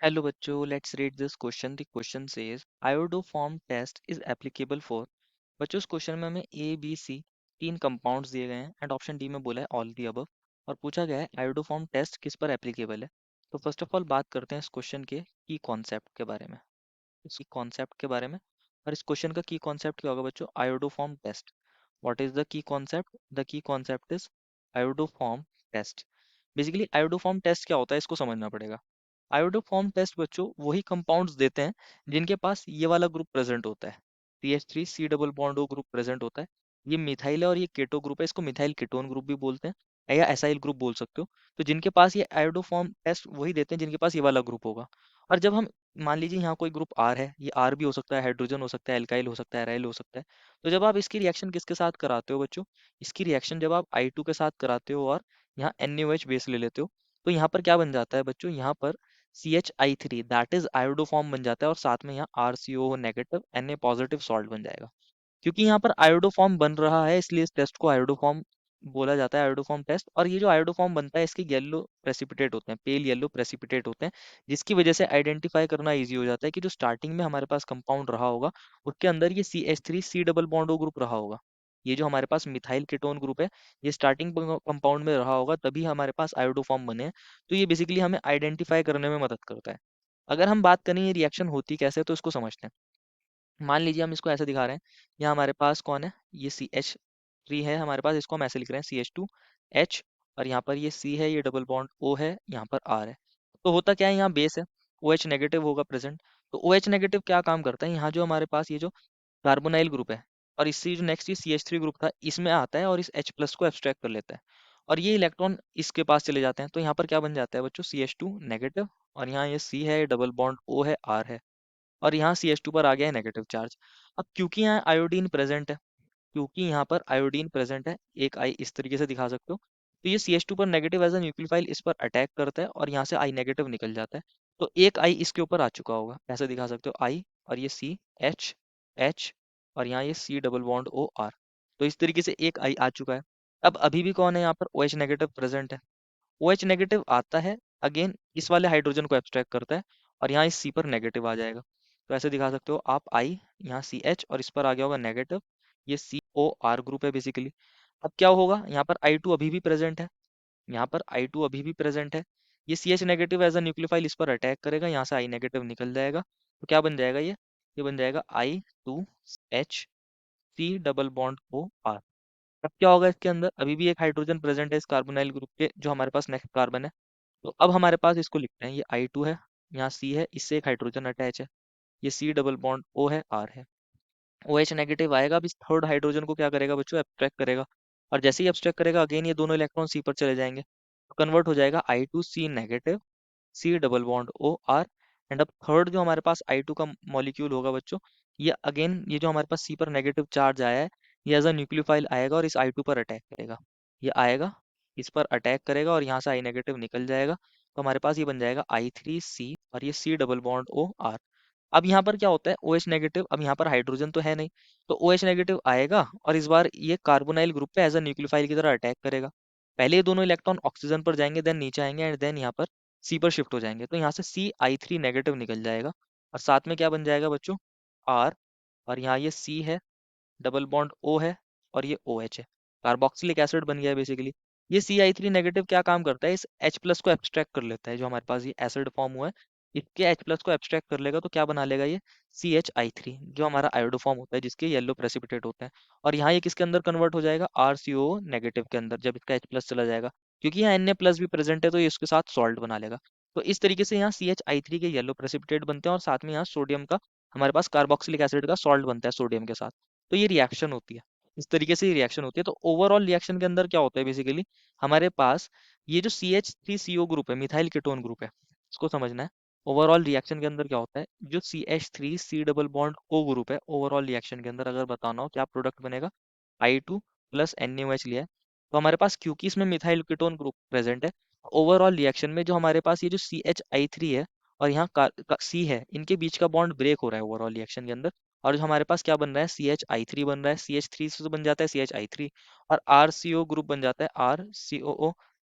Hello बच्चों, let's read this question. The question says iodoform test is applicable for। बच्चों इस question में हमें ए बी सी तीन कंपाउंड्स दिए गए हैं एंड ऑप्शन डी में बोला है ऑल दी अबव और पूछा गया है आयोडोफॉर्म टेस्ट किस पर एप्लीकेबल है। तो फर्स्ट ऑफ ऑल बात करते हैं इस क्वेश्चन के की कॉन्सेप्ट के बारे में। इसकी कॉन्सेप्ट के बारे में और इस क्वेश्चन का की कॉन्सेप्ट क्या होगा बच्चों? Iodoform test. What is the key concept? The key concept is iodoform test. Basically iodoform test क्या होता है इसको समझना पड़ेगा। आयोडोफॉर्म टेस्ट बच्चों वही कंपाउंड्स देते हैं जिनके पास ये वाला ग्रुप प्रेजेंट होता है। CH3 C double bond O group present होता है। ये मिथाइल है और ये केटो ग्रुप है, इसको मिथाइल कीटोन ग्रुप भी बोलते हैं या एसाइल ग्रुप बोल सकते हो। तो जिनके पास ये आयोडोफॉर्म टेस्ट वही देते हैं जिनके पास ये वाला ग्रुप होगा। और जब हम मान लीजिए यहाँ कोई ग्रुप आर है, ये आर भी हो सकता है, हाइड्रोजन हो सकता है, एल्काइल हो सकता है, एराइल हो सकता है। तो जब आप इसकी रिएक्शन किसके साथ कराते हो बच्चों? इसकी रिएक्शन जब आप I2 के साथ कराते हो और यहाँ NaOH बेस ले लेते हो, तो यहाँ पर क्या बन जाता है बच्चों? यहाँ पर CHI3 दैट इज आयोडोफॉर्म बन जाता है और साथ में यहाँ RCO negative Na positive salt बन जाएगा। क्योंकि यहाँ पर आयोडोफॉर्म बन रहा है इसलिए इस टेस्ट को आयोडोफॉर्म बोला जाता है, आयोडोफॉर्म टेस्ट। और ये जो आयोडोफॉर्म बनता है इसके येलो प्रेसिपिटेट होते हैं, पेल येलो प्रेसिपिटेट होते हैं, जिसकी वजह से आइडेंटिफाई करना इजी हो जाता है कि जो स्टार्टिंग में हमारे पास कंपाउंड रहा होगा उसके अंदर ये CH3 C double bond O group रहा होगा। ये जो हमारे पास मिथाइल कीटोन ग्रुप है, ये स्टार्टिंग कंपाउंड में रहा होगा तभी हमारे पास आयोडोफॉर्म बने हैं। तो ये बेसिकली हमें आइडेंटिफाई करने में मदद करता है। अगर हम बात करें ये रिएक्शन होती कैसे तो इसको समझते हैं। मान लीजिए हम इसको ऐसे दिखा रहे हैं, यहाँ हमारे पास कौन है? ये CH3 है हमारे पास, इसको हम ऐसे लिख रहे हैं CH2H। और यहाँ पर ये C है, ये डबल बॉन्ड O है, यहाँ पर R है। तो होता क्या है, यहाँ बेस है, OH नेगेटिव होगा प्रेजेंट। तो OH नेगेटिव क्या काम करता है? यहाँ जो हमारे पास ये जो कार्बोनाइल ग्रुप है और इससे जो नेक्स्ट ये CH3 ग्रुप था इसमें आता है और इस H प्लस को एब्स्ट्रैक्ट कर लेता है और ये इलेक्ट्रॉन इसके पास चले जाते हैं। तो यहाँ पर क्या बन जाता है बच्चों? CH2 नेगेटिव और यहाँ ये C है, डबल बॉन्ड O है, R है और यहाँ CH2 पर आ गया है नेगेटिव चार्ज। अब क्योंकि यहाँ आयोडीन प्रेजेंट है, क्योंकि यहाँ पर आयोडीन प्रेजेंट है, एक आई इस तरीके से दिखा सकते हो। तो ये CH2 पर नेगेटिव एज अ न्यूक्लियोफाइल इस पर अटैक करता है और यहाँ से आई नेगेटिव निकल जाता है। तो एक आई इसके ऊपर आ चुका होगा, ऐसे दिखा सकते हो आई और ये CH और यहाँ ये C डबल बॉन्ड OR। तो इस तरीके से एक आई आ चुका है। अब अभी भी कौन है यहाँ पर? OH नेगेटिव प्रेजेंट है। OH नेगेटिव आता है, अगेन इस वाले हाइड्रोजन को एब्स्ट्रैक्ट करता है और यहाँ इस C पर नेगेटिव आ जाएगा। तो ऐसे दिखा सकते हो आप I, यहाँ CH और इस पर आ गया होगा नेगेटिव, ये COR ग्रुप है बेसिकली। अब क्या होगा? यहाँ पर I2 अभी भी प्रेजेंट है, यहाँ पर I2 अभी भी प्रेजेंट है। ये CH negative as a nucleophile इस पर अटैक करेगा, यहाँ से I नेगेटिव निकल जाएगा। तो क्या बन जाएगा ये बन जाएगा I2H C double bond OR। अब क्या होगा इसके अंदर? अभी भी एक हाइड्रोजन प्रेजेंट है इस कार्बोनाइल ग्रुप के, जो हमारे पास नेक्स्ट कार्बन है। तो अब हमारे पास इसको लिखते हैं, ये I2 है, यहाँ C है, इससे एक हाइड्रोजन अटैच है, ये C डबल बॉन्ड O है, R है। OH नेगेटिव आएगा, अब इस थर्ड हाइड्रोजन को क्या करेगा बच्चों? एब्स्ट्रैक्ट करेगा और जैसे ही एब्स्ट्रैक्ट करेगा अगेन ये दोनों इलेक्ट्रॉन C पर चले जाएंगे, तो कन्वर्ट हो जाएगा I2C negative C double bond OR। And अब थर्ड जो हमारे पास I2 का मॉलिक्यूल होगा बच्चों, ये अगेन ये जो हमारे पास C पर नेगेटिव चार्ज आया है, ये एज अ न्यूक्लियोफाइल आएगा और इस I2 पर अटैक करेगा। ये आएगा, इस पर अटैक करेगा और यहाँ से I नेगेटिव निकल जाएगा। तो हमारे पास ये बन जाएगा I3C और ये C डबल बॉन्ड OR। अब यहाँ पर क्या होता है? OH नेगेटिव, अब यहाँ पर हाइड्रोजन तो है नहीं, तो OH नेगेटिव आएगा और इस बार ये कार्बोनाइल ग्रुप पे एज अ न्यूक्लियोफाइल की तरह अटैक करेगा। पहले ये दोनों इलेक्ट्रॉन ऑक्सीजन पर जाएंगे, देन नीचे आएंगे एंड देन यहाँ पर C पर शिफ्ट हो जाएंगे। तो यहाँ से CI3 नेगेटिव निकल जाएगा और साथ में क्या बन जाएगा बच्चों? R। और यहाँ ये C है, डबल बॉन्ड O है और ये OH है, कार्बोक्सिलिक एसिड बन गया है बेसिकली। ये CI3 नेगेटिव क्या काम करता है? इस H प्लस को एब्स्ट्रैक्ट कर लेता है, जो हमारे पास ये एसिड फॉर्म हुआ है इसके H प्लस को एब्स्ट्रैक्ट कर लेगा। तो क्या बना लेगा ये? CHI3, जो हमारा आयोडोफॉर्म होता है जिसके येलो प्रेसिपिटेट होते हैं। और यहाँ ये किसके अंदर कन्वर्ट हो जाएगा? RCO नेगेटिव के अंदर, जब इसका H प्लस चला जाएगा। क्योंकि यहाँ Na प्लस भी प्रेजेंट है तो ये इसके साथ सॉल्ट बना लेगा। तो इस तरीके से यहाँ CHI3 के येलो प्रेसिपिटेट बनते हैं और साथ में यहाँ सोडियम का, हमारे पास कार्बोक्सिलिक एसिड का सॉल्ट बनता है सोडियम के साथ। तो ये रिएक्शन होती है, इस तरीके से ये रिएक्शन होती है। तो ओवरऑल रिएक्शन के अंदर क्या होता है बेसिकली? हमारे पास ये जो CH3CO ग्रुप है, मिथाइल कीटोन ग्रुप है, इसको समझना है। ओवरऑल रिएक्शन के अंदर क्या होता है? जो CH3 C double bond O group है, ओवरऑल रिएक्शन के अंदर अगर बताना हो क्या प्रोडक्ट बनेगा? I2 प्लस NaOH लिया है, तो हमारे पास क्योंकि इसमें मिथाइल कीटोन ग्रुप प्रेजेंट है, ओवरऑल रिएक्शन में जो हमारे पास ये जो CHI3 है और यहाँ C है, इनके बीच का बॉन्ड ब्रेक हो रहा है ओवरऑल रिएक्शन के अंदर। और जो हमारे पास क्या बन रहा है? CHI3 बन रहा है, CH3 से तो बन जाता है CHI3 और RCO ग्रुप बन जाता है RCOO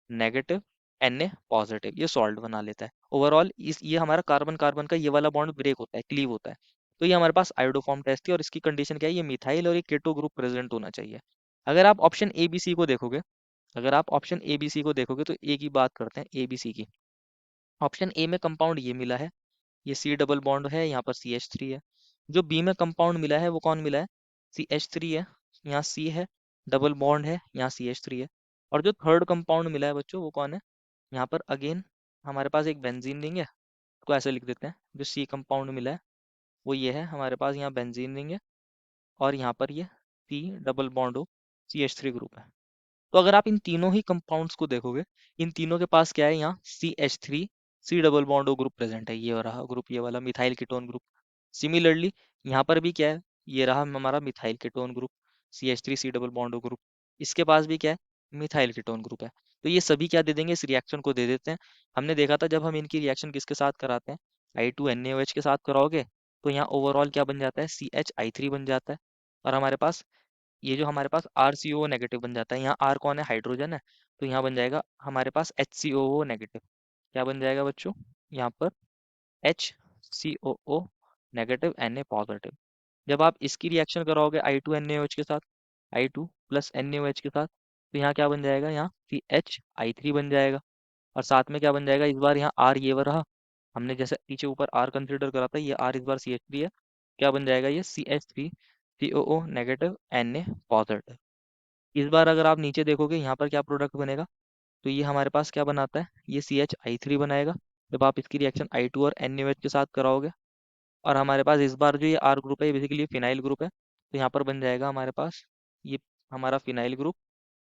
नेगेटिव Na पॉजिटिव, ये सॉल्ट बना लेता है। ओवरऑल इस ये हमारा कार्बन कार्बन का ये वाला बॉन्ड ब्रेक होता है, क्लीव होता है। तो ये हमारे पास आयोडोफॉर्म टेस्ट है और इसकी कंडीशन क्या है, ये मिथाइल और ये केटो ग्रुप प्रेजेंट होना चाहिए। अगर आप ऑप्शन ए बी सी को देखोगे, अगर आप ऑप्शन ए बी सी को देखोगे तो ए की बात करते हैं, ए बी सी की। ऑप्शन ए में कंपाउंड ये मिला है, ये सी डबल बॉन्ड है, यहाँ पर सी एच थ्री है। जो बी में कंपाउंड मिला है वो कौन मिला है, सी एच थ्री है, यहाँ सी है, डबल बॉन्ड है, यहाँ सी एच थ्री है। और जो थर्ड कंपाउंड मिला है बच्चों वो कौन है, यहाँ पर अगेन हमारे पास एक बेंजीन रिंग है, इसको ऐसे लिख देते हैं। जो सी कंपाउंड मिला है वो ये है हमारे पास, यहाँ बेंजीन रिंग है, और यहाँ पर ये सी डबल बॉन्ड हो, सी एच थ्री ग्रुप है। तो अगर आप इन तीनों ही कंपाउंड्स को देखोगे, इन तीनों के पास क्या है, यहाँ C H three C double bond O group present है, ये रहा ग्रुप, ये वाला मिथाइल कीटोन ग्रुप। सिमिलरली यहाँ पर भी क्या है, ये रहा हमारा methyl ketone group, C H three C double bond O group. इसके पास भी क्या है, मिथाइल कीटोन ग्रुप है। तो ये सभी क्या दे देंगे, इस रिएक्शन को दे देते हैं। हमने देखा था जब हम इनकी रिएक्शन किसके साथ कराते हैं, I two N A O H के साथ कराओगे, तो यहाँ ओवरऑल क्या बन जाता है, सी एच आई थ्री बन जाता है। और हमारे पास ये जो हमारे पास आर सी ओ नेगेटिव बन जाता है, यहाँ आर कौन है, हाइड्रोजन है, तो यहाँ बन जाएगा हमारे पास एच सी ओ नेगेटिव। क्या बन जाएगा बच्चों, यहाँ पर H C O negative N A positive. जब आप इसकी रिएक्शन कराओगे I two N A O H के साथ, I two plus N A O H के साथ, तो यहाँ क्या बन जाएगा, यहाँ सी एच आई थ्री बन जाएगा। और साथ में क्या बन जाएगा, इस बार यहाँ आर ये वाला रहा, हमने जैसे पीछे ऊपर आर कंसिडर करा था, ये आर इस बार सी एच थ्री है। क्या बन जाएगा, ये C H three C O negative N A positive. इस बार अगर आप नीचे देखोगे यहाँ पर क्या प्रोडक्ट बनेगा, तो ये हमारे पास क्या बनाता है, ये सी एच आई थ्री बनाएगा जब आप इसकी रिएक्शन आई टू और एन के साथ कराओगे। और हमारे पास इस बार जो ये आर ग्रुप है ये बेसिकली फिनाइल ग्रुप है, तो यहाँ पर बन जाएगा हमारे पास ये हमारा फिनाइल ग्रुप,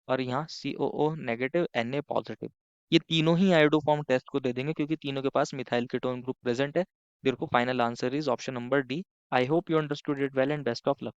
और यहाँ C O negative N A positive. ये तीनों ही आयोडोफॉर्म टेस्ट को दे देंगे क्योंकि तीनों के पास मिथाइल कीटोन ग्रुप प्रेजेंट है। देखो final answer is option number D. I hope you understood it well and best of luck.